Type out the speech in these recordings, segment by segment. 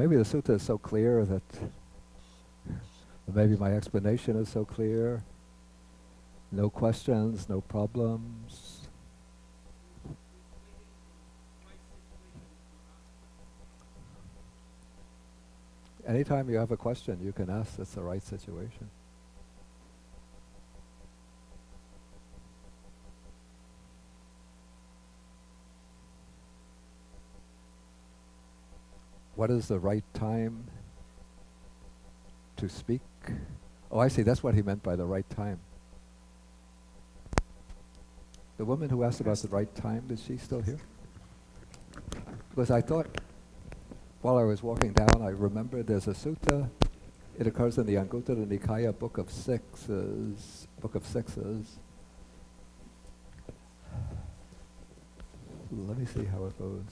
Maybe the sutta is so clear that maybe my explanation is so clear. No questions, no problems. Anytime you have a question, you can ask. That's the right situation. What is the right time to speak? Oh, I see. That's what he meant by the right time. The woman who asked about the right time, is she still here? Because I thought, while I was walking down, I remembered there's a sutta. It occurs in the Anguttara Nikaya Book of Sixes. Let me see how it goes.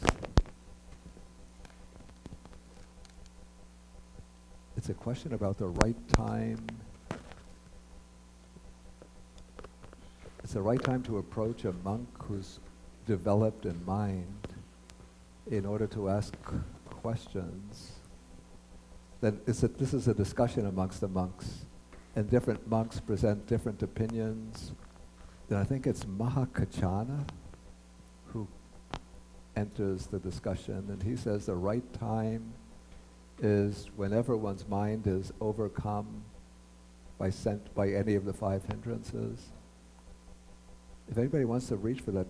It's a question about the right time. It's the right time to approach a monk who's developed in mind in order to ask questions. Then this is a discussion amongst the monks, and different monks present different opinions. Then I think it's Mahakachana who enters the discussion, and he says the right time is whenever one's mind is overcome by any of the five hindrances. If anybody wants to reach for that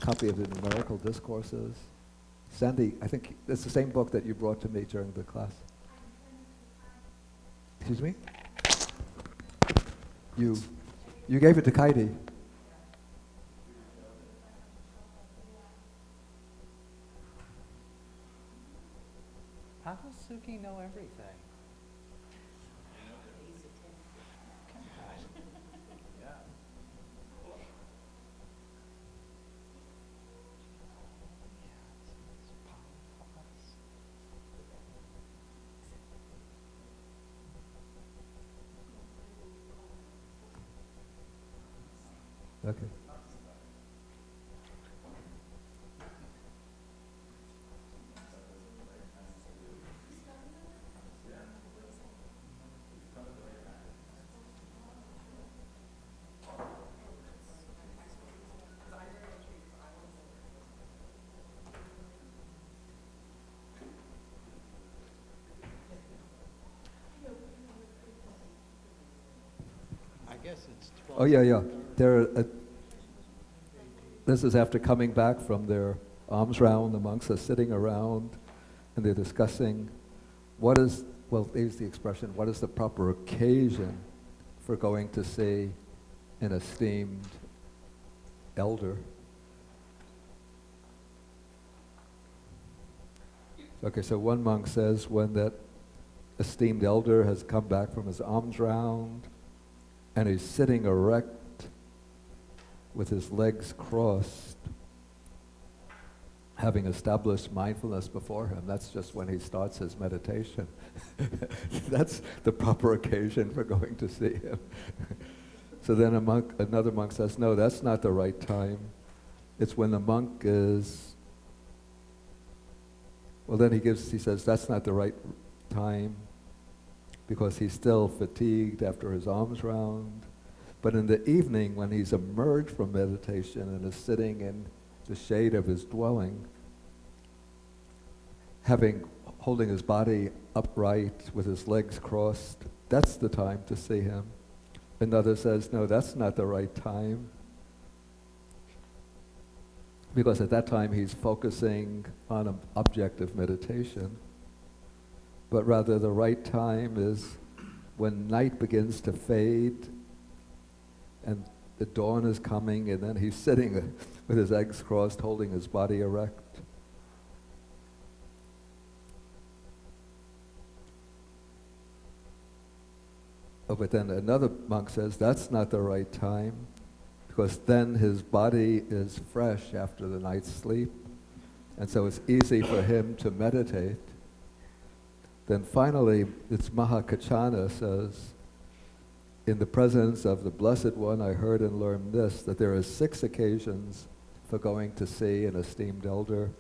copy of the numerical discourses, Sandy, I think it's the same book that you brought to me during the class. Excuse me? You gave it to Kaidi. How does Suki know everything? Okay. I guess it's 12. Oh yeah. This is after coming back from their alms round. The monks are sitting around and they're discussing they use the expression, what is the proper occasion for going to see an esteemed elder? Okay, so one monk says when that esteemed elder has come back from his alms round and he's sitting erect with his legs crossed, having established mindfulness before him. That's just when he starts his meditation. That's the proper occasion for going to see him. So then another monk says, no, that's not the right time. It's when the monk is, then he says that's not the right time because he's still fatigued after his alms round. But in the evening, when he's emerged from meditation and is sitting in the shade of his dwelling, holding his body upright with his legs crossed, that's the time to see him. Another says, no, that's not the right time. Because at that time he's focusing on an object of meditation. But rather the right time is when night begins to fade and the dawn is coming, and then he's sitting with his legs crossed, holding his body erect. Oh, but then another monk says that's not the right time, because then his body is fresh after the night's sleep, and so it's easy for him to meditate. Then finally, it's Mahakachana says, in the presence of the Blessed One, I heard and learned this, that there are 6 occasions for going to see an esteemed elder.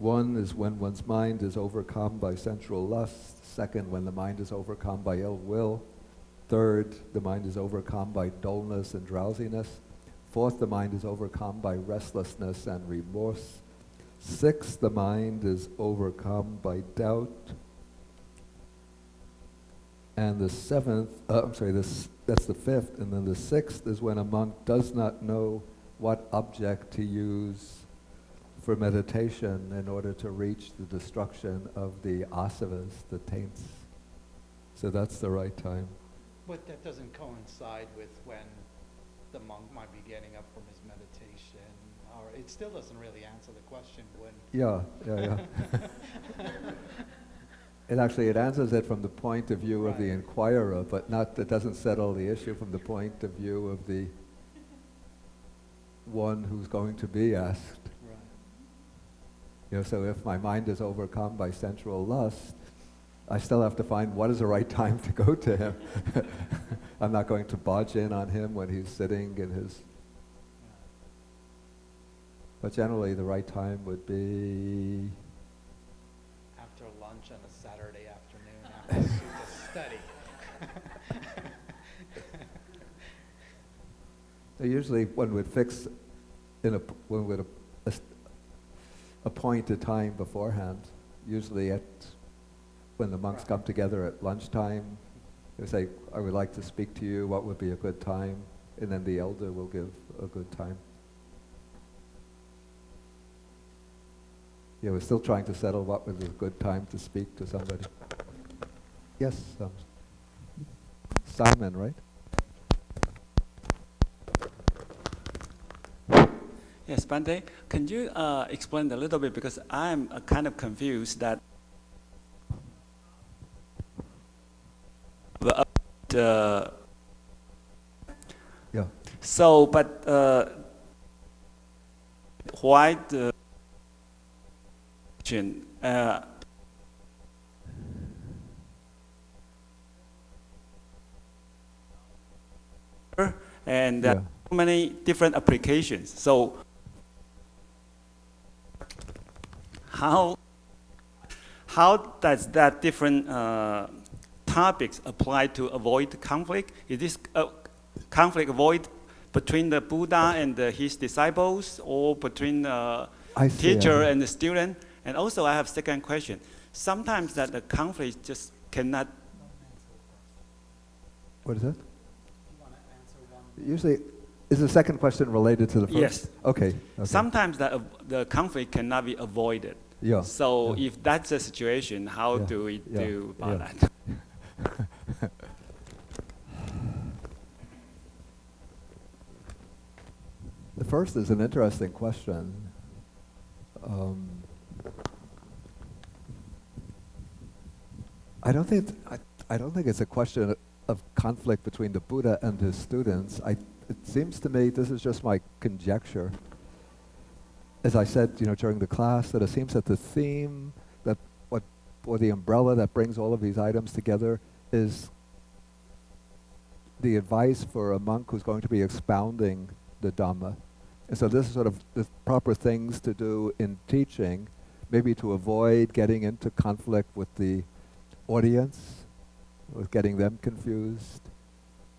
One is when one's mind is overcome by sensual lust. Second, when the mind is overcome by ill will. Third, the mind is overcome by dullness and drowsiness. Fourth, the mind is overcome by restlessness and remorse. Sixth, the mind is overcome by doubt. And the that's the fifth. And then the sixth is when a monk does not know what object to use for meditation in order to reach the destruction of the asavas, the taints. So that's the right time. But that doesn't coincide with when the monk might be getting up from his meditation, or it still doesn't really answer the question when... Yeah. It answers it from the point of view of the inquirer, but it doesn't settle the issue from the point of view of the one who's going to be asked. So if my mind is overcome by sensual lust, I still have to find what is the right time to go to him. I'm not going to barge in on him when he's sitting in his... But generally the right time would be... after lunch on a Saturday afternoon after Sutta study. So usually one would fix, one would appoint a time beforehand, usually when the monks come together at lunchtime. They say, I would like to speak to you, what would be a good time? And then the elder will give a good time. We're still trying to settle what was a good time to speak to somebody. Yes, Simon, right? Yes, Bante, can you explain a little bit, because I'm kind of confused that Yeah. So, but why the and so many different applications. So how does that different topics apply to avoid conflict? Is this conflict avoid between the Buddha and his disciples, or between the teacher and the student? And also I have second question. Sometimes that the conflict just cannot... What is that? Do you want to answer one? Usually, is the second question related to the first? Yes. Okay. Sometimes that the conflict cannot be avoided. Yeah. So if that's the situation, how do we do about that? The first is an interesting question. I don't think it's a question of conflict between the Buddha and his students. It seems to me, this is just my conjecture, as I said, during the class, that it seems that the theme or the umbrella that brings all of these items together is the advice for a monk who's going to be expounding the Dhamma. And so this is sort of the proper things to do in teaching, maybe to avoid getting into conflict with the audience, with getting them confused,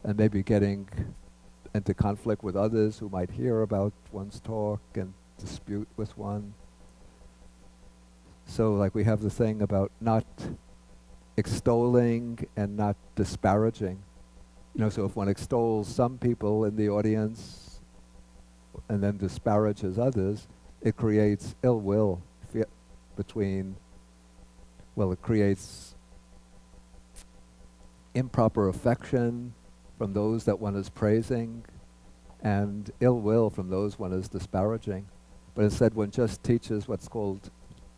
and maybe getting into conflict with others who might hear about one's talk and dispute with one. So like we have the thing about not extolling and not disparaging. So if one extols some people in the audience and then disparages others, it creates ill will between, it creates improper affection from those that one is praising and ill will from those one is disparaging. But instead one just teaches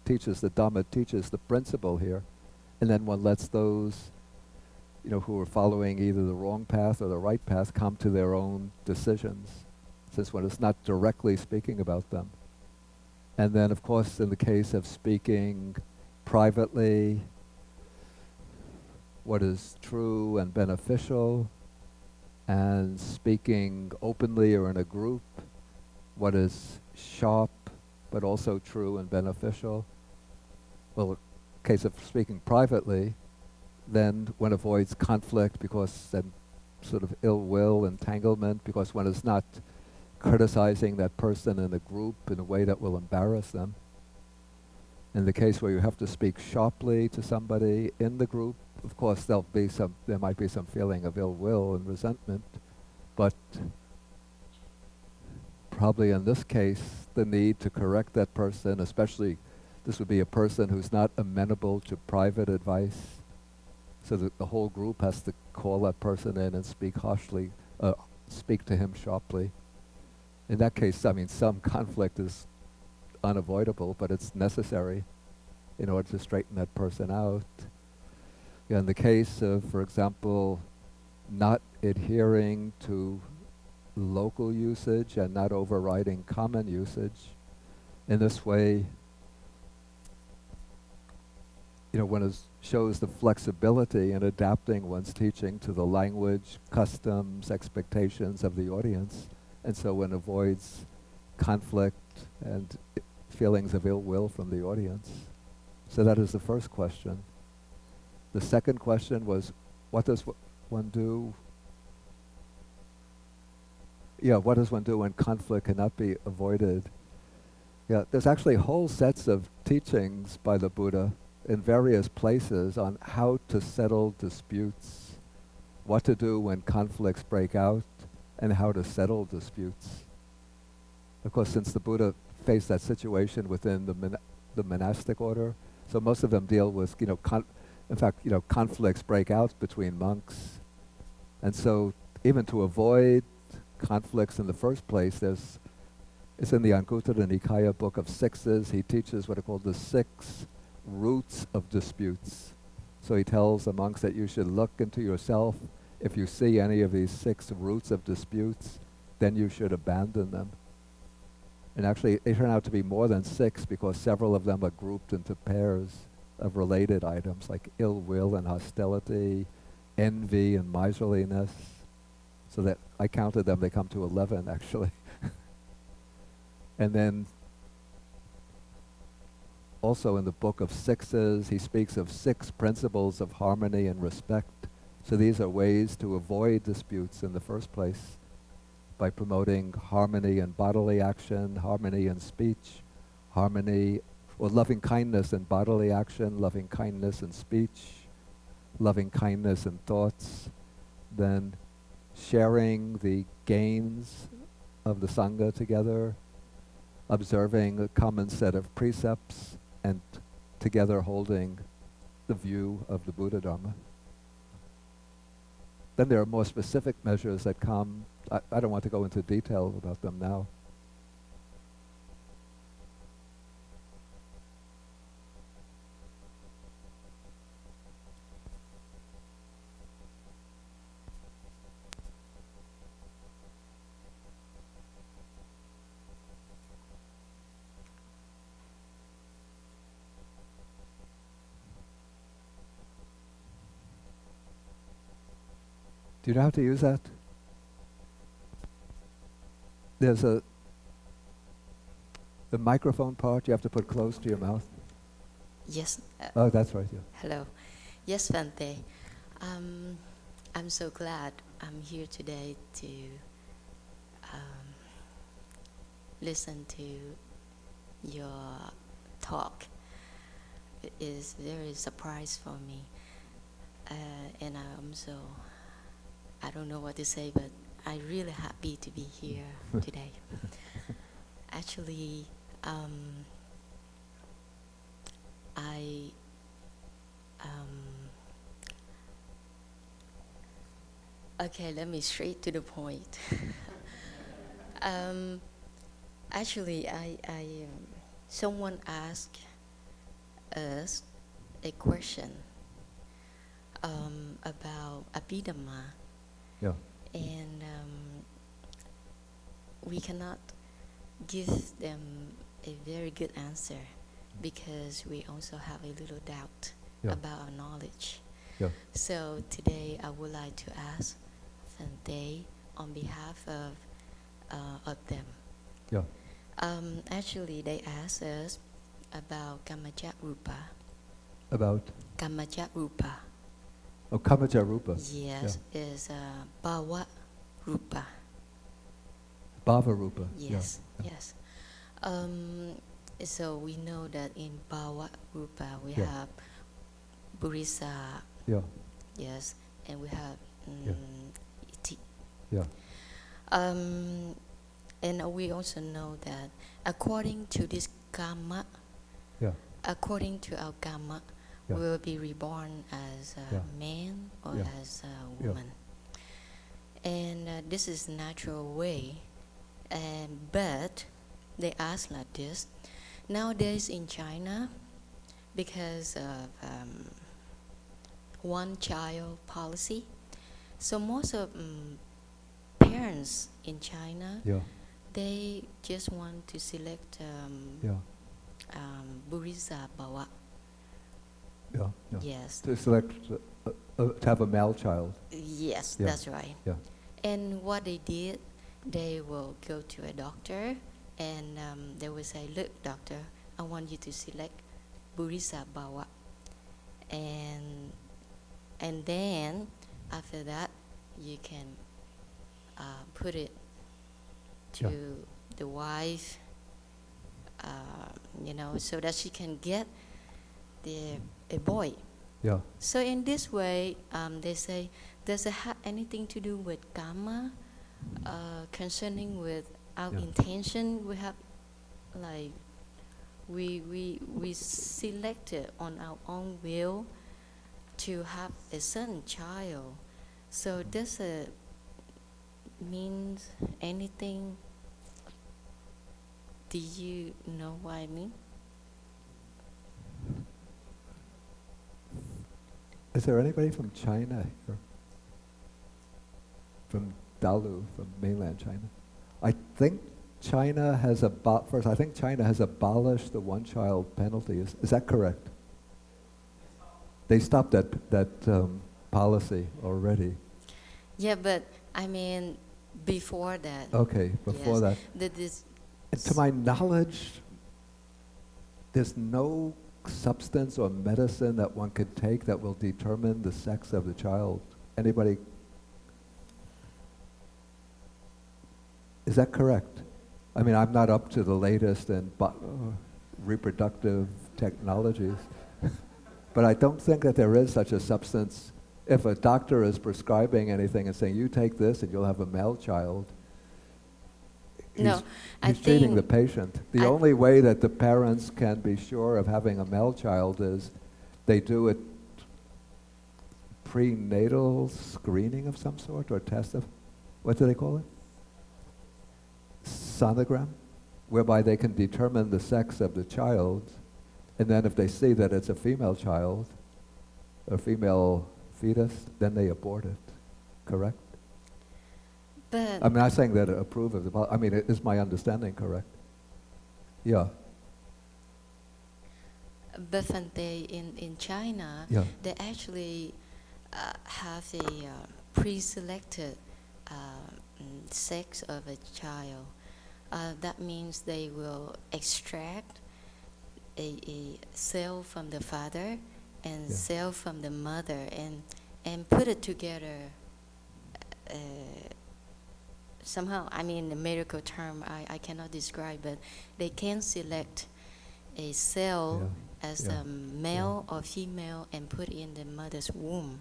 teaches the Dhamma, teaches the principle here, and then one lets those who are following either the wrong path or the right path come to their own decisions, since one is not directly speaking about them. And then of course in the case of speaking privately, what is true and beneficial, and speaking openly or in a group, what is sharp but also true and beneficial. well, case of speaking privately, then one avoids conflict because then sort of ill will, entanglement, because one is not criticizing that person in a group in a way that will embarrass them. In the case where you have to speak sharply to somebody in the group, of course there might be some feeling of ill will and resentment, but probably in this case, the need to correct that person, especially this would be a person who's not amenable to private advice, so that the whole group has to call that person in and speak harshly, speak to him sharply. In that case, I mean, some conflict is unavoidable, but it's necessary in order to straighten that person out. In the case of, for example, not adhering to local usage and not overriding common usage, in this way, one shows the flexibility in adapting one's teaching to the language, customs, expectations of the audience, and so one avoids conflict and feelings of ill will from the audience. So that is the first question. The second question was, what does one do? Yeah, what does one do when conflict cannot be avoided? Yeah, there's actually whole sets of teachings by the Buddha in various places on how to settle disputes, what to do when conflicts break out, and how to settle disputes. Of course, since the Buddha faced that situation within the monastic order, so most of them deal with, conflicts break out between monks. And so even to avoid conflicts in the first place, it's in the Anguttara Nikaya book of sixes. He teaches what are called the 6 roots of disputes. So he tells the monks that you should look into yourself. If you see any of these 6 roots of disputes, then you should abandon them. And actually, they turn out to be more than 6 because several of them are grouped into pairs of related items like ill will and hostility, envy and miserliness. So that I counted them, they come to 11 actually. And then also in the book of sixes, he speaks of 6 principles of harmony and respect. So these are ways to avoid disputes in the first place by promoting harmony in bodily action, harmony in speech, harmony or loving kindness in bodily action, loving kindness in speech, loving kindness in thoughts, then sharing the gains of the Sangha together, observing a common set of precepts, and together holding the view of the Buddha Dharma. Then there are more specific measures that come. I don't want to go into detail about them now. Do you know how to use that? There's the microphone part you have to put close to your mouth. Yes. Oh, that's right, yeah. Hello. Yes, Bhante. I'm so glad I'm here today to listen to your talk. It is very surprise for me. And I don't know what to say, but I'm really happy to be here today. Actually, okay, let me straight to the point. Actually, someone asked us a question about Abhidhamma. Yeah. And we cannot give them a very good answer because we also have a little doubt about our knowledge. Yeah. So today I would like to ask Bhante on behalf of them. Yeah. Actually, they asked us about Kamajat Rupa. About? Kamaja Rupa. Oh, Kamaja Rupa. Yes, is Bhava Rupa. Bhava Rupa. Yes, Yeah. yes. So we know that in Bhava Rupa we Yeah. have Burisa, Yeah. yes, and we have Yeah. Iti. Yeah. And we also know that according to this karma, Yeah. according to our karma, Yeah. we will be reborn as a Yeah. man or Yeah. as a Yeah. woman. And this is natural way. But they ask like this. Nowadays in China, because of one child policy, so most of parents in China, Yeah. they just want to select Yeah. Burisa Bhava. Yeah. Yeah. Yes. To select, to have a male child. Yes, Yeah. that's right. Yeah. And what they did, they will go to a doctor and they will say, look, doctor, I want you to select Burisa Bhava. And then after that, you can put it to Yeah. the wife, so that she can get a boy. Yeah. So in this way, they say, does it have anything to do with karma concerning with our Yeah. intention? We have like we selected on our own will to have a certain child. So does it means anything? Do you know what I mean? Is there anybody from China here? From Dalu, from mainland China? I think China has I think China has abolished the one-child penalty. Is that correct? They stopped that policy already. Yeah, but I mean before that. Okay, before yes, that. this And to my knowledge, there's no substance or medicine that one could take that will determine the sex of the child. Anybody? Is that correct? I mean, I'm not up to the latest in reproductive technologies, but I don't think that there is such a substance. If a doctor is prescribing anything and saying, you take this and you'll have a male child, No, I he's treating think the patient. The only way that the parents can be sure of having a male child is they do a prenatal screening of some sort or test of, what do they call it? Sonogram, whereby they can determine the sex of the child, and then if they see that it's a female child, a female fetus, then they abort it. Correct? but I'm not saying that I approve of the I mean, is my understanding correct? Yeah. But Fante, in China, Yeah. they actually have a pre-selected sex of a child. That means they will extract a cell from the father and Yeah. cell from the mother and put it together somehow. I mean, a medical term I cannot describe, but they can select a cell Yeah. as Yeah. a male or female and put in the mother's womb.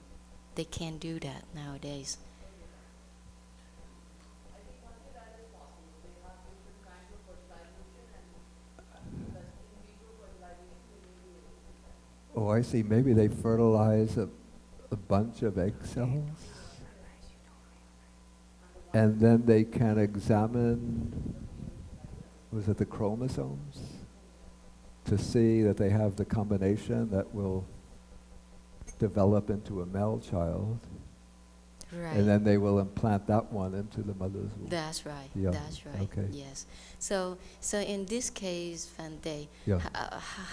They can do that nowadays. Oh, I see. Maybe they fertilize a bunch of egg cells, and then they can examine, was it the chromosomes, to see that they have the combination that will develop into a male child, Right. and then they will implant that one into the mother's womb. That's right. Yeah, That's right. okay. Yes. So in this case, Fante, Yeah.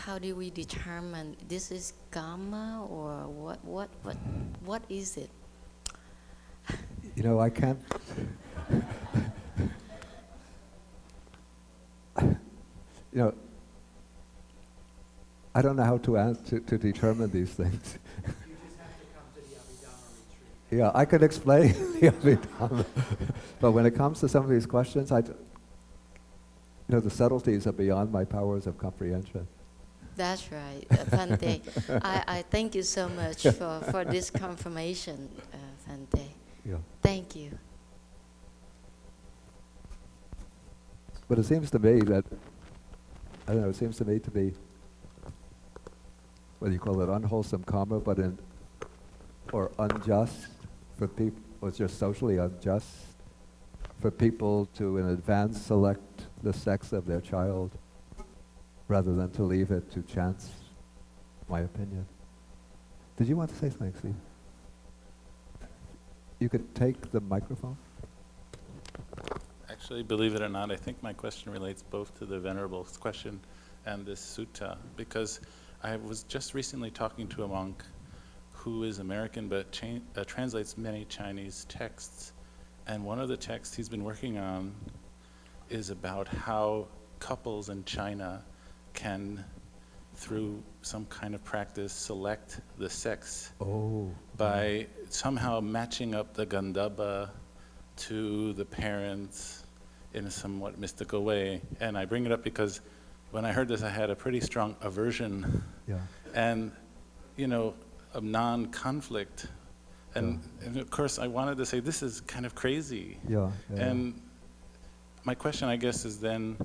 how do we determine this is karma or what is it? You know, I can't. You know, I don't know how to determine these things. You just have to come to the Abhidhamma retreat. Yeah, I could explain the Abhidhamma, but when it comes to some of these questions, the subtleties are beyond my powers of comprehension. That's right, Phante. I thank you so much for this confirmation, Phante. Yeah. Thank you. But it seems to me that, I don't know, it seems to me to be, whether you call it unwholesome karma, or unjust for people, or it's just socially unjust for people to in advance select the sex of their child rather than to leave it to chance, my opinion. Did you want to say something, Steve? You could take the microphone. Actually, believe it or not, I think my question relates both to the Venerable's question and this sutta, because I was just recently talking to a monk who is American but translates many Chinese texts. And one of the texts he's been working on is about how couples in China can, through some kind of practice, select the sex by somehow matching up the gandhabba to the parents in a somewhat mystical way. And I bring it up because when I heard this, I had a pretty strong aversion and, of non-conflict. And of course, I wanted to say, this is kind of crazy. And my question, I guess, is then,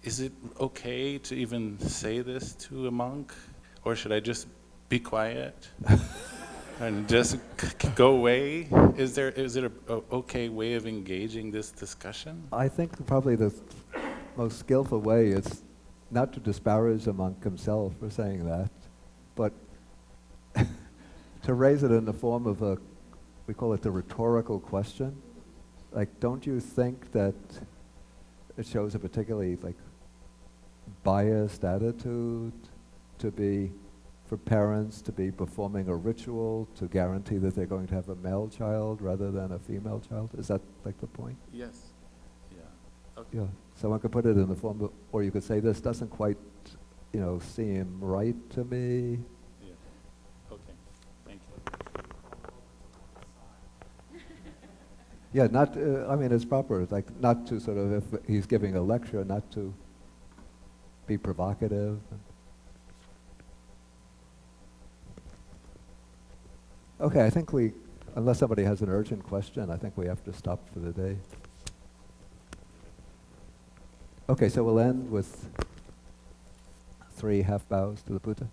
is it okay to even say this to a monk? Or should I just be quiet and just go away? Is it a okay way of engaging this discussion? I think probably the most skillful way is not to disparage a monk himself for saying that, but to raise it in the form of we call it the rhetorical question. Like, don't you think that it shows a particularly biased attitude for parents to be performing a ritual to guarantee that they're going to have a male child rather than a female child? Is that the point? Yes. Yeah. Okay. Yeah. So one could put it in the form of, or you could say, this doesn't quite, seem right to me. Yeah. Okay. Thank you. Yeah, not, it's proper, not to sort of, if he's giving a lecture, not to be provocative. Okay, I think unless somebody has an urgent question, I think we have to stop for the day. Okay, so we'll end with 3 half bows to the Buddha.